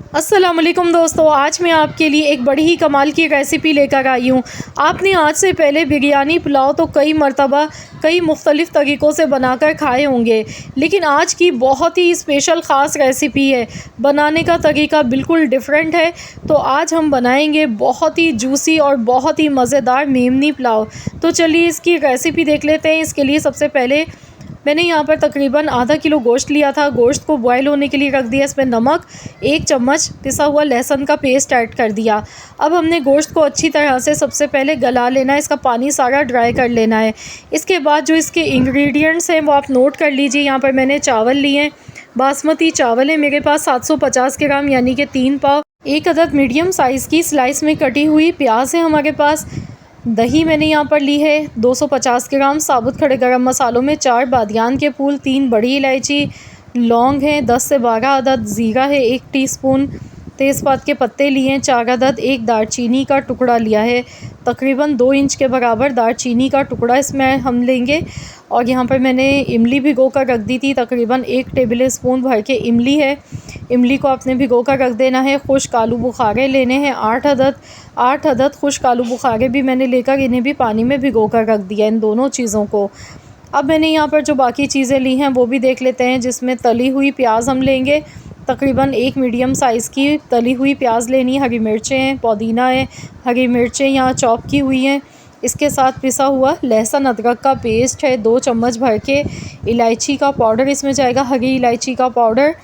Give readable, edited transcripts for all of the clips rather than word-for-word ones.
अस्सलामुअलैकुम दोस्तों, आज मैं आपके लिए एक बड़ी ही कमाल की रेसिपी लेकर आई हूँ। आपने आज से पहले बिरयानी पुलाव तो कई मर्तबा कई मुख्तलिफ़ तरीक़ों से बनाकर खाए होंगे, लेकिन आज की बहुत ही स्पेशल ख़ास रेसिपी है। बनाने का तरीका बिल्कुल डिफरेंट है। तो आज हम बनाएंगे बहुत ही जूसी और बहुत ही मज़ेदार मेमनी पुलाव। तो चलिए इसकी रेसिपी देख लेते हैं। इसके लिए सबसे पहले मैंने यहाँ पर तकरीबन आधा किलो गोश्त लिया था। गोश्त को बॉयल होने के लिए रख दिया। इसमें नमक, 1 चम्मच पिसा हुआ लहसुन का पेस्ट ऐड कर दिया। अब हमने गोश्त को अच्छी तरह से सबसे पहले गला लेना है, इसका पानी सारा ड्राई कर लेना है। इसके बाद जो इसके इंग्रेडिएंट्स हैं वो आप नोट कर लीजिए। यहाँ पर मैंने चावल लिए हैं, बासमती चावल है मेरे पास 750 ग्राम यानी कि 3 पाव। 1 अदद मीडियम साइज़ की स्लाइस में कटी हुई प्याज है हमारे पास। दही मैंने यहाँ पर ली है 250 ग्राम। साबुत खड़े गरम मसालों में 4 बादियान के फूल, 3 बड़ी इलायची, लौंग हैं 10 से 12 अदद, ज़ीरा है 1 टीस्पून, तेज़पात के पत्ते लिए हैं 4 अदद, 1 दालचीनी का टुकड़ा लिया है, तकरीबन 2 इंच के बराबर दालचीनी का टुकड़ा इसमें हम लेंगे। और यहाँ पर मैंने इमली भिगो कर रख दी थी, तकरीबन 1 टेबल स्पून भर के इमली है। इमली को आपने भिगो कर रख देना है। खुश्क आलू बुखारे लेने हैं 8 अदद खुश्क आलू बुखारे भी मैंने लेकर इन्हें भी पानी में भिगो कर रख दिया, इन दोनों चीज़ों को। अब मैंने यहाँ पर जो बाकी चीज़ें ली हैं वो भी देख लेते हैं। जिसमें तली हुई प्याज हम लेंगे, तकरीबन 1 मीडियम साइज़ की तली हुई प्याज लेनी है। हरी मिर्चें हैं, पुदीना है, हरी मिर्चें यहाँ चॉप की हुई हैं। इसके साथ पिसा हुआ लहसुन अदरक का पेस्ट है 2 चम्मच भर के। इलायची का पाउडर इसमें जाएगा, हरी इलायची का पाउडर।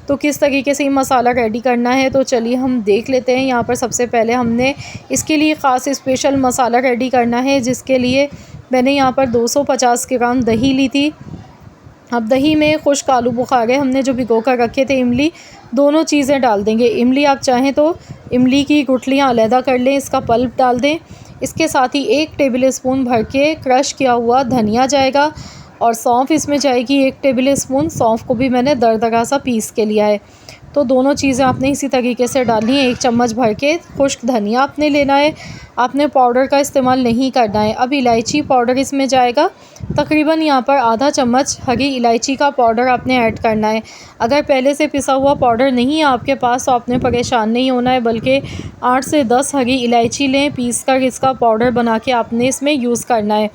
तो किस तरीके से ये मसाला रेडी करना है तो चलिए हम देख लेते हैं। यहाँ पर सबसे पहले हमने इसके लिए ख़ास स्पेशल मसाला रेडी करना है, जिसके लिए मैंने यहाँ पर 250 ग्राम दही ली थी। अब दही में खुश्क आलू बुखारे हमने जो भिगो कर रखे थे, इमली, दोनों चीज़ें डाल देंगे। इमली आप चाहें तो इमली की गुठलियाँ अलहदा कर लें, इसका पल्प डाल दें। इसके साथ ही 1 टेबल स्पून भर के क्रश किया हुआ धनिया जाएगा और सौंफ इसमें जाएगी 1 टेबल स्पून। सौंफ को भी मैंने दरदरा सा पीस के लिया है। तो दोनों चीज़ें आपने इसी तरीके से डालनी है। 1 चम्मच भर के खुश्क धनिया आपने लेना है, आपने पाउडर का इस्तेमाल नहीं करना है। अब इलायची पाउडर इसमें जाएगा, तकरीबन यहाँ पर आधा चम्मच हरी इलायची का पाउडर आपने ऐड करना है। अगर पहले से पिसा हुआ पाउडर नहीं है आपके पास तो आपने परेशान नहीं होना है, बल्कि 8 से 10 हरी इलायची लें, पीस कर इसका पाउडर बना के आपने इसमें यूज़ करना है।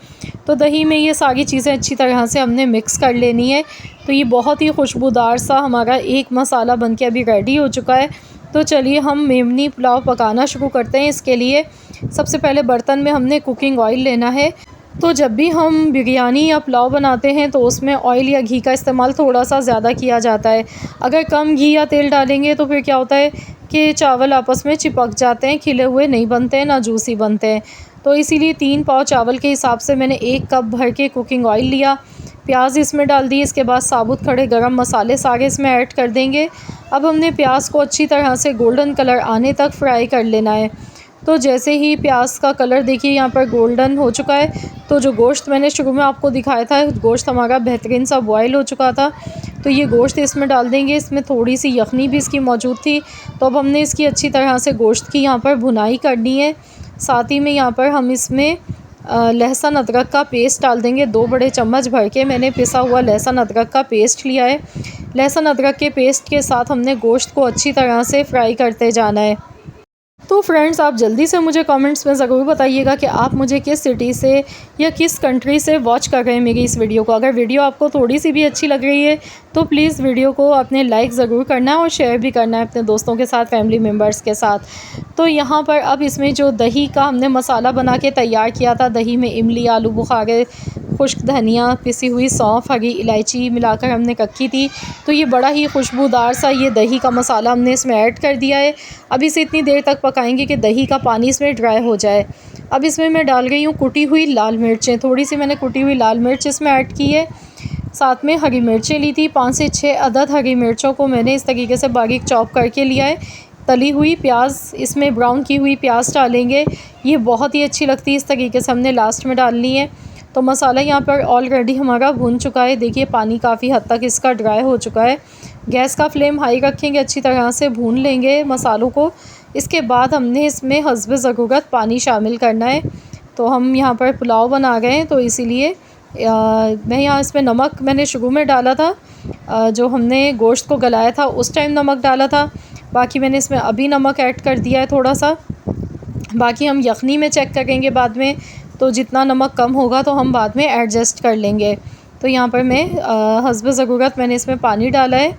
तो दही में ये सारी चीज़ें अच्छी तरह से हमने मिक्स कर लेनी है। तो ये बहुत ही खुशबूदार सा हमारा एक मसाला बनके अभी रेडी हो चुका है। तो चलिए हम मेमनी पुलाव पकाना शुरू करते हैं। इसके लिए सबसे पहले बर्तन में हमने कुकिंग ऑयल लेना है। तो जब भी हम बिरयानी या पुलाव बनाते हैं तो उसमें ऑयल या घी का इस्तेमाल थोड़ा सा ज़्यादा किया जाता है। अगर कम घी या तेल डालेंगे तो फिर क्या होता है कि चावल आपस में चिपक जाते हैं, खिले हुए नहीं बनते हैं, ना जूसी बनते हैं। तो इसीलिए 3 पाव चावल के हिसाब से मैंने 1 कप भर के कुकिंग ऑयल लिया। प्याज इसमें डाल दी। इसके बाद साबुत खड़े गरम मसाले सारे इसमें ऐड कर देंगे। अब हमने प्याज को अच्छी तरह से गोल्डन कलर आने तक फ्राई कर लेना है। तो जैसे ही प्याज का कलर देखिए यहाँ पर गोल्डन हो चुका है, तो जो गोश्त मैंने शुरू में आपको दिखाया था, गोश्त हमारा बेहतरीन सा बॉयल हो चुका था। तो ये गोश्त इसमें डाल देंगे। इसमें थोड़ी सी यखनी भी इसकी मौजूद थी, तो अब हमने इसकी अच्छी तरह से गोश्त की यहाँ पर भुनाई करनी है। साथ ही में यहाँ पर हम इसमें लहसुन अदरक का पेस्ट डाल देंगे। 2 बड़े चम्मच भर के मैंने पिसा हुआ लहसुन अदरक का पेस्ट लिया है। लहसुन अदरक के पेस्ट के साथ हमने गोश्त को अच्छी तरह से फ्राई करते जाना है। तो फ्रेंड्स, आप जल्दी से मुझे कमेंट्स में ज़रूर बताइएगा कि आप मुझे किस सिटी से या किस कंट्री से वॉच कर रहे हैं मेरी इस वीडियो को। अगर वीडियो आपको थोड़ी सी भी अच्छी लग रही है तो प्लीज़ वीडियो को अपने लाइक ज़रूर करना है और शेयर भी करना है अपने दोस्तों के साथ, फैमिली मेम्बर्स के साथ। तो यहाँ पर अब इसमें जो दही का हमने मसाला बना के तैयार किया था, दही में इमली, आलू बुखारे, खुश्क धनिया, पिसी हुई सौंफ, हरी इलायची मिलाकर हमने रखी थी। तो ये बड़ा ही खुशबूदार सा ये दही का मसाला हमने इसमें ऐड कर दिया है। अब इसे इतनी देर तक पकाएंगे कि दही का पानी इसमें ड्राई हो जाए। अब इसमें मैं डाल रही हूँ कुटी हुई लाल मिर्चें, थोड़ी सी मैंने कुटी हुई लाल मिर्च इसमें ऐड की है। साथ में हरी मिर्चें ली थी, 5 से 6 अदद हरी मिर्चों को मैंने इस तरीके से बारीक चॉप करके लिया है। तली हुई प्याज, इसमें ब्राउन की हुई प्याज डालेंगे, ये बहुत ही अच्छी लगती है। इस तरीके से हमने लास्ट में डालनी है। तो मसाला यहाँ पर ऑलरेडी हमारा भुन चुका है। देखिए पानी काफ़ी हद तक इसका ड्राई हो चुका है। गैस का फ्लेम हाई रखेंगे, अच्छी तरह से भून लेंगे मसालों को। इसके बाद हमने इसमें हस्ब ज़रूरत पानी शामिल करना है। तो हम यहाँ पर पुलाव बना गए हैं, तो इसीलिए मैं यहाँ इसमें नमक मैंने शुरू में डाला था, जो हमने गोश्त को गलाया था उस टाइम नमक डाला था। बाकी मैंने इसमें अभी नमक ऐड कर दिया है थोड़ा सा। बाकी हम यखनी में चेक करेंगे बाद में, तो जितना नमक कम होगा तो हम बाद में एडजस्ट कर लेंगे। तो यहाँ पर मैं हस्ब ज़रूरत मैंने इसमें पानी डाला है।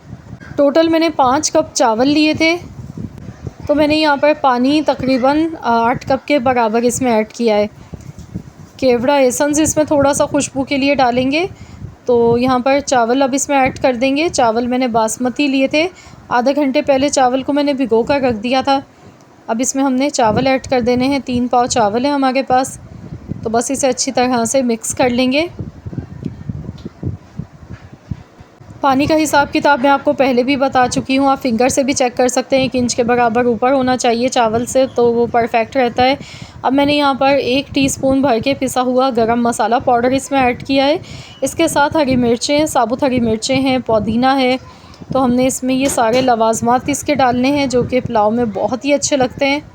टोटल मैंने 5 कप चावल लिए थे, तो मैंने यहाँ पर पानी तकरीबन 8 कप के बराबर इसमें ऐड किया है। केवड़ा एसेंस इसमें थोड़ा सा खुशबू के लिए डालेंगे। तो यहाँ पर चावल अब इसमें ऐड कर देंगे। चावल मैंने बासमती लिए थे, आधे घंटे पहले चावल को मैंने भिगो कर रख दिया था। अब इसमें हमने चावल ऐड कर देने हैं। 3 पाव चावल है हमारे पास, तो बस इसे अच्छी तरह से मिक्स कर लेंगे। पानी का हिसाब किताब मैं आपको पहले भी बता चुकी हूँ, आप फिंगर से भी चेक कर सकते हैं। 1 इंच के बराबर ऊपर होना चाहिए चावल से, तो वो परफेक्ट रहता है। अब मैंने यहाँ पर 1 टीस्पून भर के पिसा हुआ गरम मसाला पाउडर इसमें ऐड किया है। इसके साथ हरी मिर्चें, साबुत हरी मिर्चें हैं, पुदीना है। तो हमने इसमें ये सारे लवाजमात इसके डालने हैं जो कि पुलाव में बहुत ही अच्छे लगते हैं।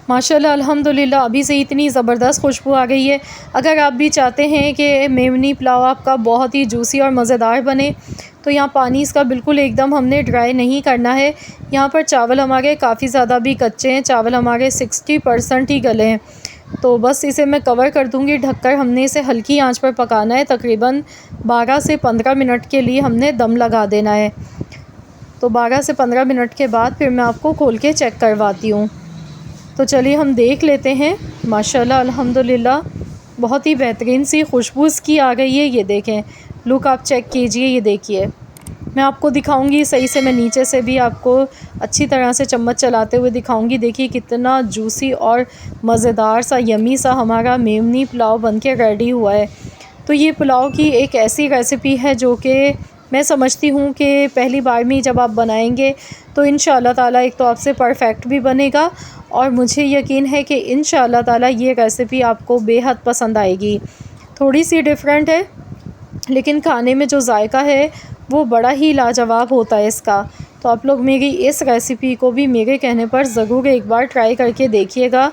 माशाल्लाह अल्हम्दुलिल्लाह अभी से इतनी ज़बरदस्त खुशबू आ गई है। अगर आप भी चाहते हैं कि मेमनी पुलाव आपका बहुत ही जूसी और मज़ेदार बने, तो यहाँ पानी इसका बिल्कुल एकदम हमने ड्राई नहीं करना है। यहाँ पर चावल हमारे काफ़ी ज़्यादा भी कच्चे हैं, चावल हमारे 60% ही गले हैं। तो बस इसे मैं कवर कर दूँगी ढककर। हमने इसे हल्की आंच पर पकाना है, तकरीबन 12 से 15 मिनट के लिए हमने दम लगा देना है। तो 12 से 15 मिनट के बाद फिर मैं आपको खोल के चेक करवाती हूँ। तो चलिए हम देख लेते हैं। माशाल्लाह अल्हम्दुलिल्लाह बहुत ही बेहतरीन सी खुशबू इसकी आ गई है। ये देखें, लुक आप चेक कीजिए, ये देखिए। मैं आपको दिखाऊंगी सही से, मैं नीचे से भी आपको अच्छी तरह से चम्मच चलाते हुए दिखाऊंगी। देखिए कितना जूसी और मज़ेदार सा यमी सा हमारा मेमनी पुलाव बनके रेडी हुआ है। तो ये पुलाव की एक ऐसी रेसिपी है जो कि मैं समझती हूँ कि पहली बार में जब आप बनाएंगे तो इंशाअल्लाह ताला एक तो आपसे परफ़ेक्ट भी बनेगा, और मुझे यकीन है कि इंशाअल्लाह ताला ये रेसिपी आपको बेहद पसंद आएगी। थोड़ी सी डिफ़रेंट है, लेकिन खाने में जो जायका है वो बड़ा ही लाजवाब होता है इसका। तो आप लोग मेरी इस रेसिपी को भी मेरे कहने पर ज़रूर एक बार ट्राई करके देखिएगा।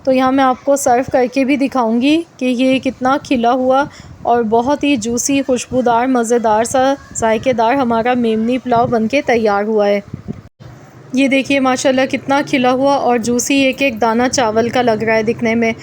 तो यहाँ मैं आपको सर्व करके भी दिखाऊंगी कि ये कितना खिला हुआ और बहुत ही जूसी, खुशबूदार, मज़ेदार सा, जायकेदार हमारा मेमनी पुलाव बनके तैयार हुआ है। ये देखिए माशाल्लाह कितना खिला हुआ और जूसी एक एक दाना चावल का लग रहा है दिखने में।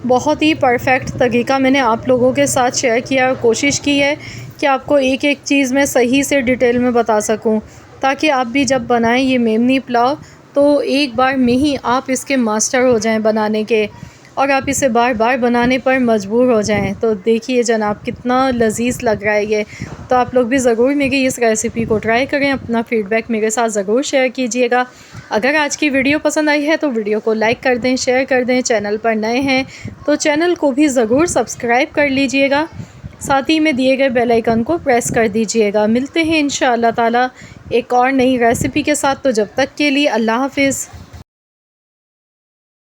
बहुत ही परफेक्ट तरीका मैंने आप लोगों के साथ शेयर किया और कोशिश की है कि आपको एक एक चीज़ मैं सही से डिटेल में बता सकूं, ताकि आप भी जब बनाएं ये मेमनी पुलाव तो एक बार में ही आप इसके मास्टर हो जाएं बनाने के, और आप इसे बार बार बनाने पर मजबूर हो जाएं। तो देखिए जनाब कितना लजीज़ लग रहा है ये। तो आप लोग भी ज़रूर मेरी इस रेसिपी को ट्राई करें, अपना फ़ीडबैक मेरे साथ ज़रूर शेयर कीजिएगा। अगर आज की वीडियो पसंद आई है तो वीडियो को लाइक कर दें, शेयर कर दें। चैनल पर नए हैं तो चैनल को भी ज़रूर सब्सक्राइब कर लीजिएगा, साथ ही में दिए गए बेल आइकन को प्रेस कर दीजिएगा। मिलते हैं इंशाअल्लाह ताला एक और नई रेसिपी के साथ। तो जब तक के लिए अल्लाह हाफ़िज़।